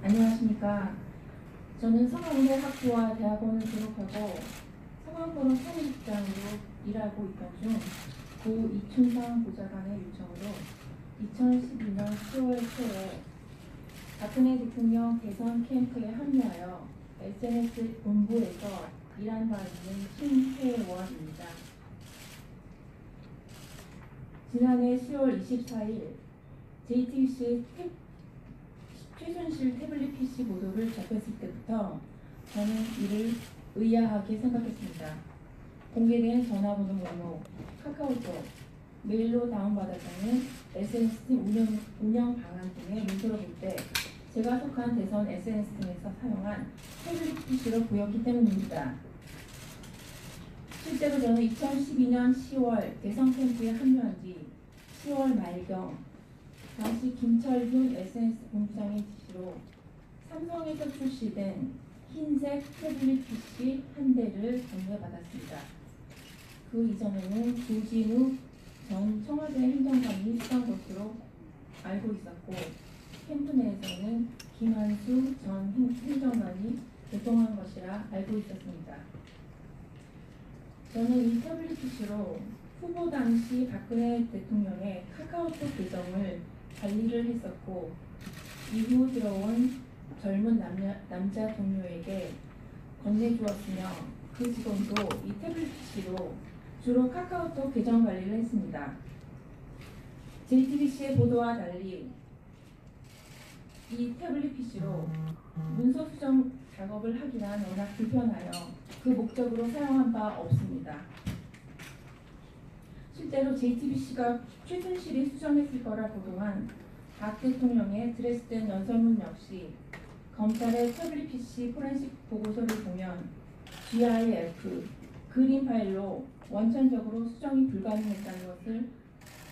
안녕하십니까. 저는 성악문화학부와 대학원을 졸업하고 성악보는 사무직장으로 일하고 있던 중 고 이춘상 보좌관의 요청으로 2012년 10월 초에 박근혜 대통령 대선 캠프에 합류하여 SNS 본부에서 일한 바 있는 신혜원입니다. 지난해 10월 24일 JTBC 최순실 태블릿 PC 보도를 접했을 때부터 저는 이를 의아하게 생각했습니다. 공개된 전화번호 목록, 카카오톡, 메일로 다운받았다는 SNS 운영 방안 등의 문서를 볼 때 제가 속한 대선 SNS 등에서 사용한 태블릿 PC로 보였기 때문입니다. 실제로 저는 2012년 10월 대선 캠프에 합류한 뒤 10월 말경 당시 김철균 SNS 본부장의 지시로 삼성에서 출시된 흰색 태블릿 PC 한 대를 건네받았습니다. 그 이전에는 조진우 전 청와대 행정관이 수상 것으로 알고 있었고 캠프 내에서는 김한수 전 행정관이 개통한 것이라 알고 있었습니다. 저는 이 태블릿 PC로 후보 당시 박근혜 대통령의 카카오톡 계정을 관리를 했었고 이후 들어온 젊은 남자 동료에게 건네주었으며 그 직원도 이 태블릿 PC로 주로 카카오톡 계정 관리를 했습니다. JTBC의 보도와 달리 이 태블릿 PC로 문서 수정 작업을 하기란 워낙 불편하여 그 목적으로 사용한 바 없습니다. 실제로 JTBC가 최순실이 수정했을 거라 보도한 박 대통령의 드레스덴 연설문 역시 검찰의 태블릿 PC 포렌식 보고서를 보면 GIF, 그림 파일로 원천적으로 수정이 불가능했다는 것을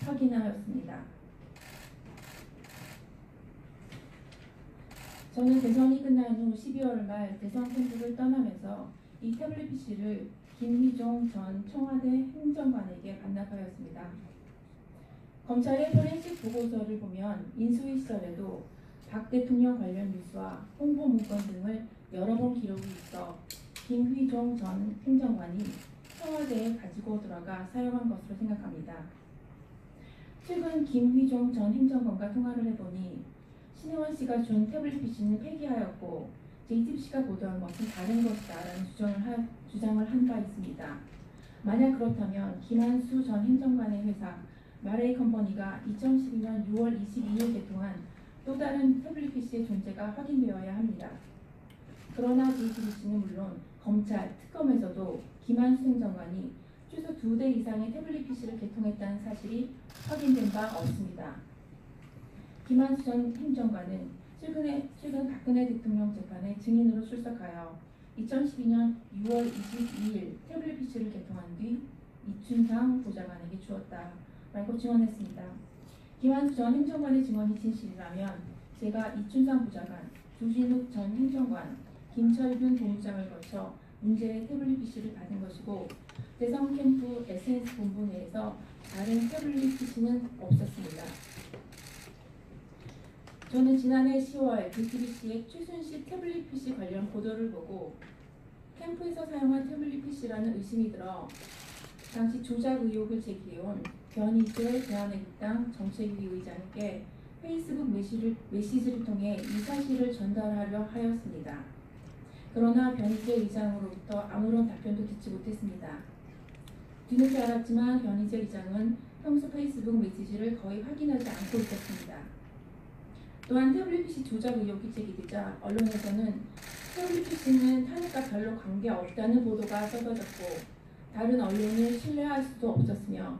확인하였습니다. 저는 대선이 끝난 후 12월 말 대선 캠프를 떠나면서 이 태블릿 PC를 김희종 전 청와대 행정관에게 반납하였습니다. 검찰의 포렌식 보고서를 보면 인수위 시절에도 박 대통령 관련 뉴스와 홍보 문건 등을 여러 번 기록이 있어 김휘종 전 행정관이 청와대에 가지고 들어가 사용한 것으로 생각합니다. 최근 김휘종 전 행정관과 통화를 해보니 신혜원 씨가 준 태블릿 PC는 폐기하였고 JTBC가 보도한 것은 다른 것이다라는 주장을 한 바 있습니다. 만약 그렇다면 김한수 전 행정관의 회사 마레이 컴퍼니가 2012년 6월 22일 개통한 또 다른 태블릿 PC의 존재가 확인되어야 합니다. 그러나 JTBC는 물론 검찰, 특검에서도 김한수 행정관이 최소 2대 이상의 태블릿 PC를 개통했다는 사실이 확인된 바 없습니다. 김한수 전 행정관은 최근 박근혜 대통령 재판에 증인으로 출석하여 2012년 6월 22일 태블릿 PC를 개통한 뒤 이춘상 보좌관에게 주었다라고 증언했습니다. 김한수 전 행정관의 증언이 진실이라면 제가 이춘상 보좌관, 조진욱 전 행정관, 김철균 본부장을 거쳐 문제의 태블릿 PC를 받은 것이고 대선 캠프 SNS 본부 내에서 다른 태블릿 PC는 없었습니다. 저는 지난해 10월 JTBC의 최순실 태블릿 PC 관련 보도를 보고 캠프에서 사용한 태블릿 PC라는 의심이 들어 당시 조작 의혹을 제기해온 변희재 대한애국당 정책위 의장에게 페이스북 메시지를 통해 이 사실을 전달하려 하였습니다. 그러나 변희재 의장으로부터 아무런 답변도 듣지 못했습니다. 뒤늦게 알았지만 변희재 의장은 평소 페이스북 메시지를 거의 확인하지 않고 있었습니다. 또한 태블릿 PC 조작 의혹이 제기되자 언론에서는 태블릿 PC는 탄핵과 별로 관계없다는 보도가 쏟아졌고 다른 언론을 신뢰할 수도 없었으며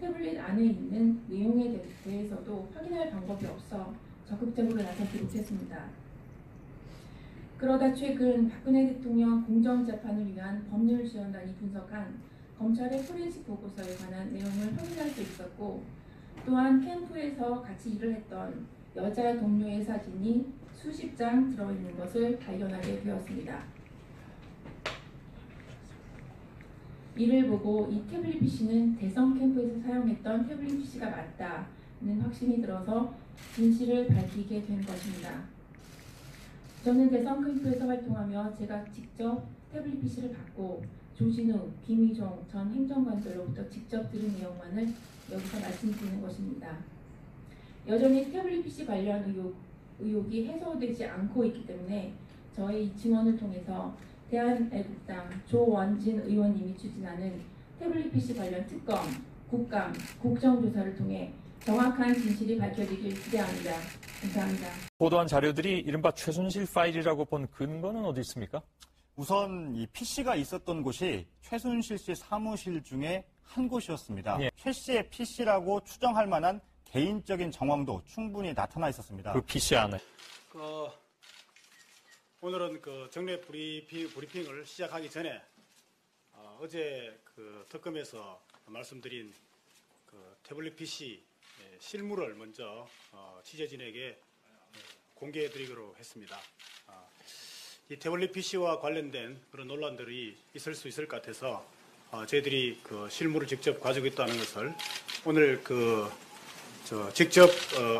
태블릿 안에 있는 내용에 대해서도 확인할 방법이 없어 적극적으로 나서지 못했습니다. 그러다 최근 박근혜 대통령 공정재판을 위한 법률지원단이 분석한 검찰의 포렌식 보고서에 관한 내용을 확인할 수 있었고 또한 캠프에서 같이 일을 했던 여자 동료의 사진이 수십 장 들어있는 것을 발견하게 되었습니다. 이를 보고 이 태블릿 PC는 대선 캠프에서 사용했던 태블릿 PC가 맞다는 확신이 들어서 진실을 밝히게 된 것입니다. 저는 대선 캠프에서 활동하며 제가 직접 태블릿 PC를 받고 조진우, 김희종 전 행정관들로부터 직접 들은 내용만을 여기서 말씀드리는 것입니다. 여전히 태블릿 PC 관련 의혹이 해소되지 않고 있기 때문에 저희 이 증언을 통해서 대한애국당 조원진 의원님이 추진하는 태블릿 PC 관련 특검, 국감, 국정조사를 통해 정확한 진실이 밝혀지길 기대합니다. 감사합니다. 보도한 자료들이 이른바 최순실 파일이라고 본 근거는 어디 있습니까? 우선 이 PC가 있었던 곳이 최순실 씨 사무실 중에 한 곳이었습니다. 예. 최 씨의 PC라고 추정할 만한 개인적인 정황도 충분히 나타나 있었습니다. 그 PC 안에. 오늘은 정례 브리핑을 시작하기 전에 어제 특검에서 말씀드린 태블릿 PC 실물을 먼저 취재진에게 공개해드리기로 했습니다. 이 태블릿 PC와 관련된 그런 논란들이 있을 수 있을 것 같아서 저희들이 실물을 직접 가지고 있다는 것을 오늘 직접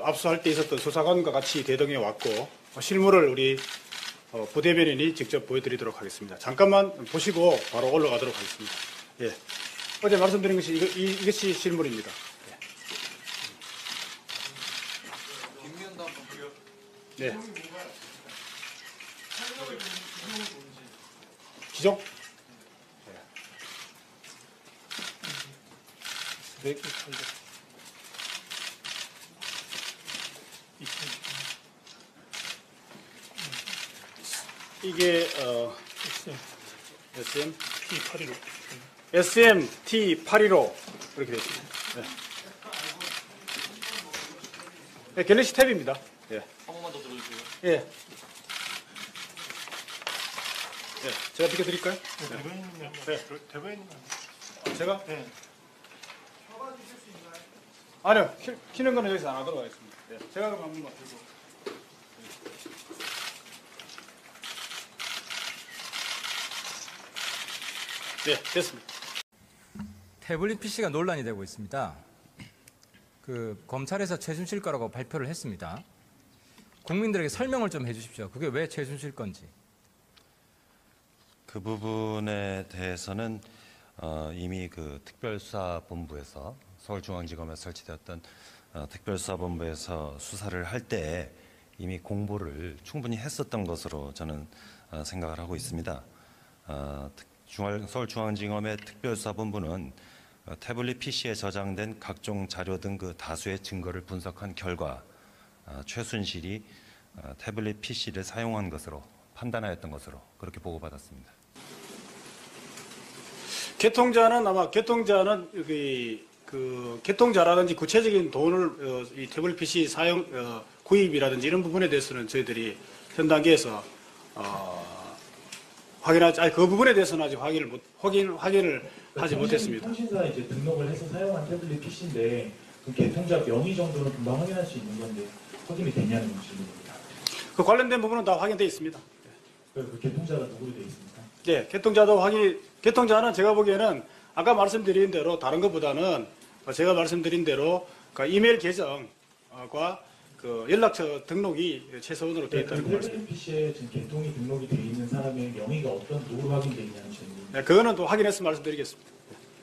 압수할 때 있었던 수사관과 같이 대동해 왔고 실물을 우리 부대변인이 직접 보여드리도록 하겠습니다. 잠깐만 보시고 바로 올라가도록 하겠습니다. 예. 어제 말씀드린 것이 이것이 실물입니다. 예. 네. 기종? 네. 이게 SMT815 이렇게 되어 있습니다. 네. 네, 갤럭시 탭입니다. 예. 한 번만 더 들어주세요. 예. 네, 제가 비켜드릴까요? 네. 대변인. 제가? 네. 아니요, 키는 거는 여기서 안 하도록 하겠습니다. 네. 제가 그럼 한 번만 들고. 네, 됐습니다. 태블릿 PC가 논란이 되고 있습니다. 검찰에서 최순실 거라고 발표를 했습니다. 국민들에게 설명을 좀 해주십시오. 그게 왜 최순실 건지. 그 부분에 대해서는 이미 특별수사본부에서 서울중앙지검에 설치되었던 특별수사본부에서 수사를 할 때 이미 공보를 충분히 했었던 것으로 저는 생각을 하고 있습니다. 서울중앙지검의 특별수사본부는 태블릿 PC에 저장된 각종 자료 등 다수의 증거를 분석한 결과 최순실이 태블릿 PC를 사용한 것으로 판단하였던 것으로 그렇게 보고받았습니다. 개통자는 개통자라든지 구체적인 돈을 이 태블릿 PC 사용 구입이라든지 이런 부분에 대해서는 저희들이 현 단계에서 그 부분에 대해서는 아직 확인을 하지 못했습니다. 통신사에 이제 등록을 해서 사용한 태블릿 PC인데 그 개통자 명의 정도는 금방 확인할 수 있는 건데 확인이 되냐는 질문입니다. 그 관련된 부분은 다 확인되어 있습니다. 그 개통자가 누구로 되어 있습니까? 네, 개통자는 제가 보기에는 아까 말씀드린 대로 다른 것보다는 제가 말씀드린 대로 이메일 계정과 연락처 등록이 최소한으로 되어 있다는 거 말씀입니다. 태블릿 PC에 지금 개통이 등록이 되어 있는 사람의 명의가 어떤 누구로 확인되어 있냐는 질문입니다. 네, 그거는 또 확인해서 말씀드리겠습니다.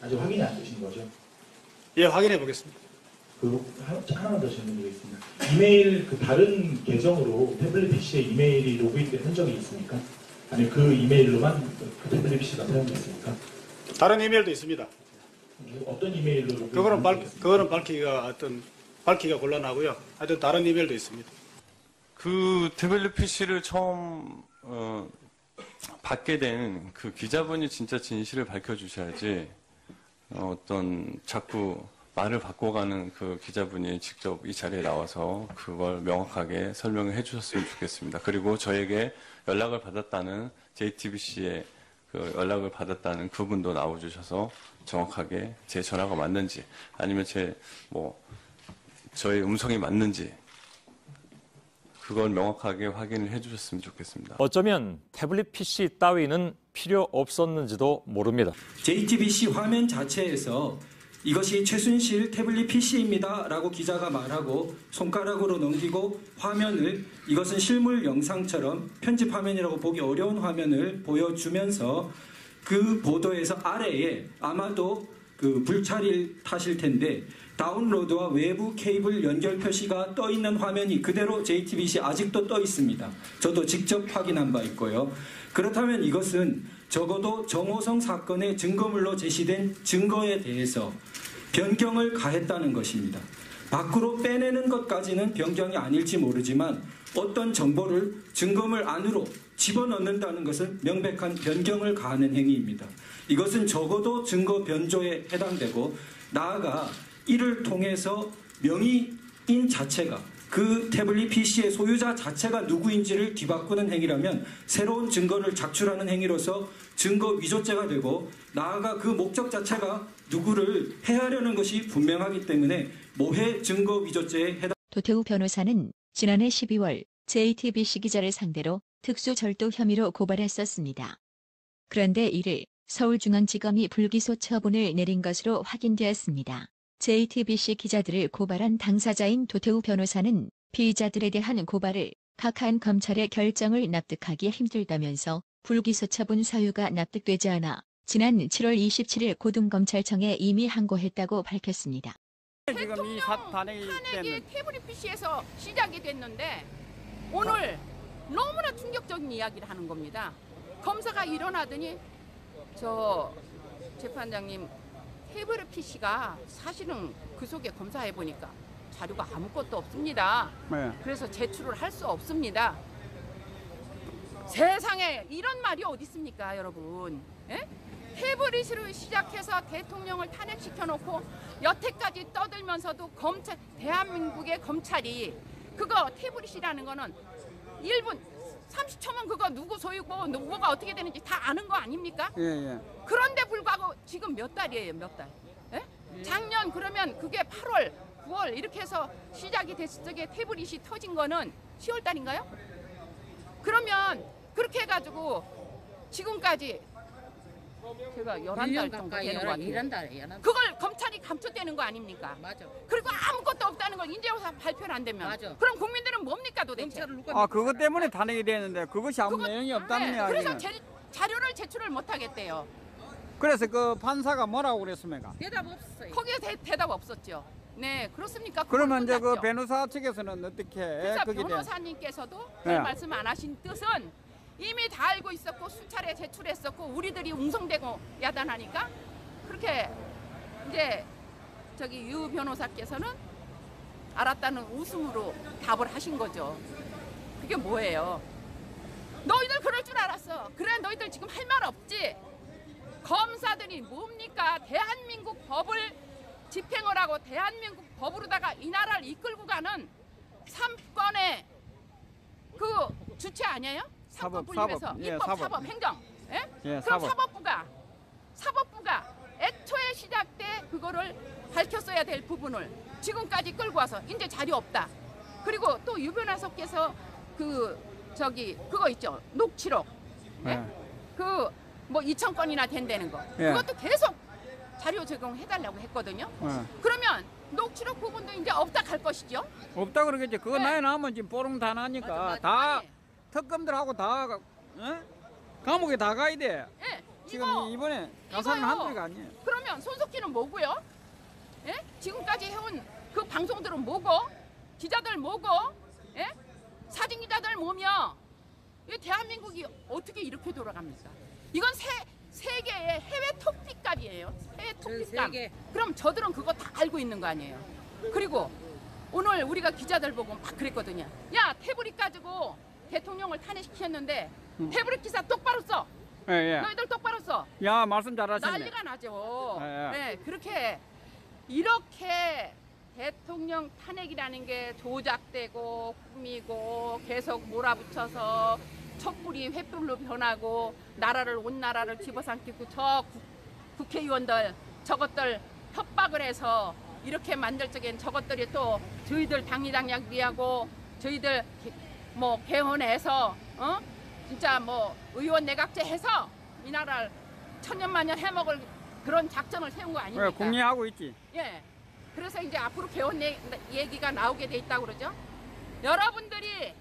아직 확인이 안 되신 거죠? 예, 확인해 보겠습니다. 하나만 더 질문드리겠습니다. 이메일 다른 계정으로 태블릿 PC에 이메일이 로그인된 흔적이 있습니까? 아니면 그 이메일로만 태블릿 PC가 사용됐습니까? 다른 이메일도 있습니다. 어떤 이메일로 로그인? 그거는 밝히기가 곤란하고요. 하여튼 다른 이메일도 있습니다. 그 태블릿 PC를 처음 받게 된 그 기자분이 진짜 진실을 밝혀주셔야지 어떤 자꾸 말을 바꿔가는 그 기자분이 직접 이 자리에 나와서 그걸 명확하게 설명을 해주셨으면 좋겠습니다. 그리고 저에게 연락을 받았다는 JTBC에 연락을 받았다는 그분도 나와주셔서 정확하게 제 전화가 맞는지 아니면 저의 음성이 맞는지 그걸 명확하게 확인을 해주셨으면 좋겠습니다. 어쩌면 태블릿 PC 따위는 필요 없었는지도 모릅니다. JTBC 화면 자체에서 이것이 최순실 태블릿 PC입니다 라고 기자가 말하고 손가락으로 넘기고 화면을 이것은 실물 영상처럼 편집 화면이라고 보기 어려운 화면을 보여주면서 그 보도에서 아래에 아마도 그 불찰을 타실 텐데 다운로드와 외부 케이블 연결 표시가 떠 있는 화면이 그대로 JTBC 아직도 떠 있습니다. 저도 직접 확인한 바 있고요. 그렇다면 이것은 적어도 정호성 사건의 증거물로 제시된 증거에 대해서 변경을 가했다는 것입니다. 밖으로 빼내는 것까지는 변경이 아닐지 모르지만 어떤 정보를 증거물 안으로 집어넣는다는 것은 명백한 변경을 가하는 행위입니다. 이것은 적어도 증거 변조에 해당되고 나아가 이를 통해서 명의인 자체가 그 태블릿 PC의 소유자 자체가 누구인지를 뒤바꾸는 행위라면 새로운 증거를 작출하는 행위로서 증거 위조죄가 되고 나아가 그 목적 자체가 누구를 해하려는 것이 분명하기 때문에 모해 증거 위조죄에 해당. 도태우 변호사는 지난해 12월 JTBC 기자를 상대로 특수절도 혐의로 고발했었습니다. 그런데 이를 서울중앙지검이 불기소 처분을 내린 것으로 확인되었습니다. JTBC 기자들을 고발한 당사자인 도태우 변호사는 피의자들에 대한 고발을 각하한 검찰의 결정을 납득하기 힘들다면서 불기소 처분 사유가 납득되지 않아 지난 7월 27일 고등검찰청에 이미 항고했다고 밝혔습니다. 지금 이 탄핵이 태블릿 PC에서 시작이 됐는데 오늘 너무나 충격적인 이야기를 하는 겁니다. 검사가 일어나더니 저 재판장님 태블릿 PC가 사실은 그 속에 검사해 보니까 자료가 아무것도 없습니다. 네. 그래서 제출을 할 수 없습니다. 세상에 이런 말이 어디 있습니까, 여러분? 에? 태블릿으로 시작해서 대통령을 탄핵시켜놓고 여태까지 떠들면서도 대한민국의 검찰이 그거 태블릿이라는 거는 1분 30초면 그거 누구 소유고 누구가 어떻게 되는지 다 아는 거 아닙니까? 예, 예. 그런데 불구하고 지금 몇 달이에요, 몇 달? 예? 작년 그러면 그게 8월, 9월 이렇게 해서 시작이 됐을 적에 태블릿이 터진 거는 10월 달인가요? 그러면 그렇게 해가지고 지금까지 제가 11달 정도 되는 것 같아요. 그걸 검찰이 감춰대는 거 아닙니까? 맞아. 그리고 아무것도 없다는 걸 이제 와서 발표를 안 되면 맞아. 그럼 국민들은 뭡니까 도대체? 아, 그것 때문에 탄핵이 되는데 그것이 아무 내용이 없다는 이야기는. 그래서 자료를 제출을 못 하겠대요. 그래서 그 판사가 뭐라고 그랬습니까? 대답 없어요. 거기에 대답 없었죠. 네, 그렇습니까? 그러면 이제 그 몰랐죠. 변호사 측에서는 어떻게 그래서 거기에 대한. 변호사님께서도 네. 말씀 안 하신 뜻은 이미 다 알고 있었고 수차례 제출했었고 우리들이 웅성대고 야단하니까 그렇게 이제 저기 유 변호사께서는 알았다는 웃음으로 답을 하신 거죠. 그게 뭐예요? 너희들 그럴 줄 알았어. 그래 너희들 지금 할 말 없지? 검사들이 뭡니까? 대한민국 법을 집행을 하고 대한민국 법으로다가 이 나라를 이끌고 가는 3권의 그 주체 아니에요? 사법, 분립해서 예, 입법, 사법. 사법, 행정. 예? 예, 그럼 사법. 사법부가 애초에 시작 때 그거를 밝혔어야 될 부분을 지금까지 끌고 와서 이제 자료 없다. 그리고 또 유 변호사께서 그거 있죠. 녹취록. 예? 네. 그 뭐 2,000건이나 된다는 거. 예. 그것도 계속 자료 제공해달라고 했거든요. 예. 그러면 녹취록 부분도 이제 없다 갈 것이죠. 없다 그러겠지. 그거 네. 나야 나면 지금 뽀롱 다 나니까 맞아. 다 특검들하고 다 감옥에 다 가야 돼. 예, 지금 이번에 가사는 이거요. 한둘이가 아니에요. 그러면 손석희는 뭐고요? 예? 지금까지 해온 그 방송들은 뭐고? 기자들 뭐고? 예? 사진 기자들 뭐며? 이 대한민국이 어떻게 이렇게 돌아갑니까? 이건 세계의 해외 톱픽감이에요. 해외 톱픽감. 세계. 그럼 저들은 그거 다 알고 있는 거 아니에요? 그리고 오늘 우리가 기자들 보고 막 그랬거든요. 야, 태블릿 가지고 대통령을 탄핵시켰는데 태블릿 기사 똑바로 써. 예, 예. 너희들 똑바로 써. 야, 말씀 잘하시네. 난리가 나죠. 예, 예. 네, 그렇게 이렇게 대통령 탄핵이라는 게 조작되고 꾸미고 계속 몰아붙여서 촛불이 횃불로 변하고 나라를 온 나라를 집어삼키고 저 국회의원들 저것들 협박을 해서 이렇게 만들 적엔 저것들이 또 저희들 당리당략리하고 저희들 뭐 개헌해서 진짜 뭐 의원 내각제 해서 이 나라를 천년만년 해먹을 그런 작전을 세운 거 아닙니까? 공략하고 있지. 예. 그래서 이제 앞으로 개원 얘기가 나오게 돼 있다고 그러죠. 여러분들이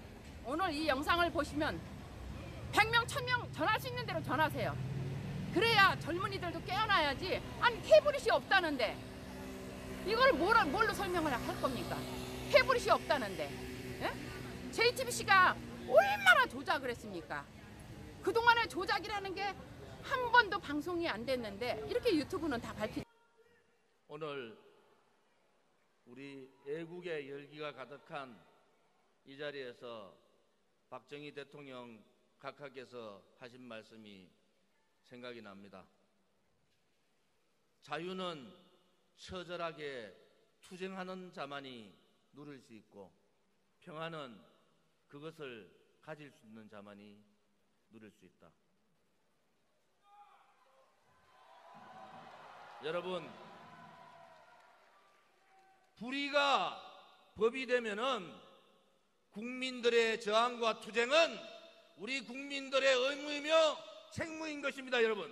오늘 이 영상을 보시면 100명, 1000명 전할 수 있는 대로 전하세요. 그래야 젊은이들도 깨어나야지. 아니 태블릿이 없다는데 이걸 뭘로 설명을 할 겁니까? 태블릿이 없다는데. 예? JTBC가 얼마나 조작을 했습니까? 그동안의 조작이라는 게 한 번도 방송이 안 됐는데 이렇게 유튜브는 다 밝히. 오늘 우리 애국의 열기가 가득한 이 자리에서 박정희 대통령 각하께서 하신 말씀이 생각이 납니다. 자유는 처절하게 투쟁하는 자만이 누릴 수 있고 평화는 그것을 가질 수 있는 자만이 누릴 수 있다. 여러분, 불의가 법이 되면은 국민들의 저항과 투쟁은 우리 국민들의 의무이며 책무인 것입니다, 여러분.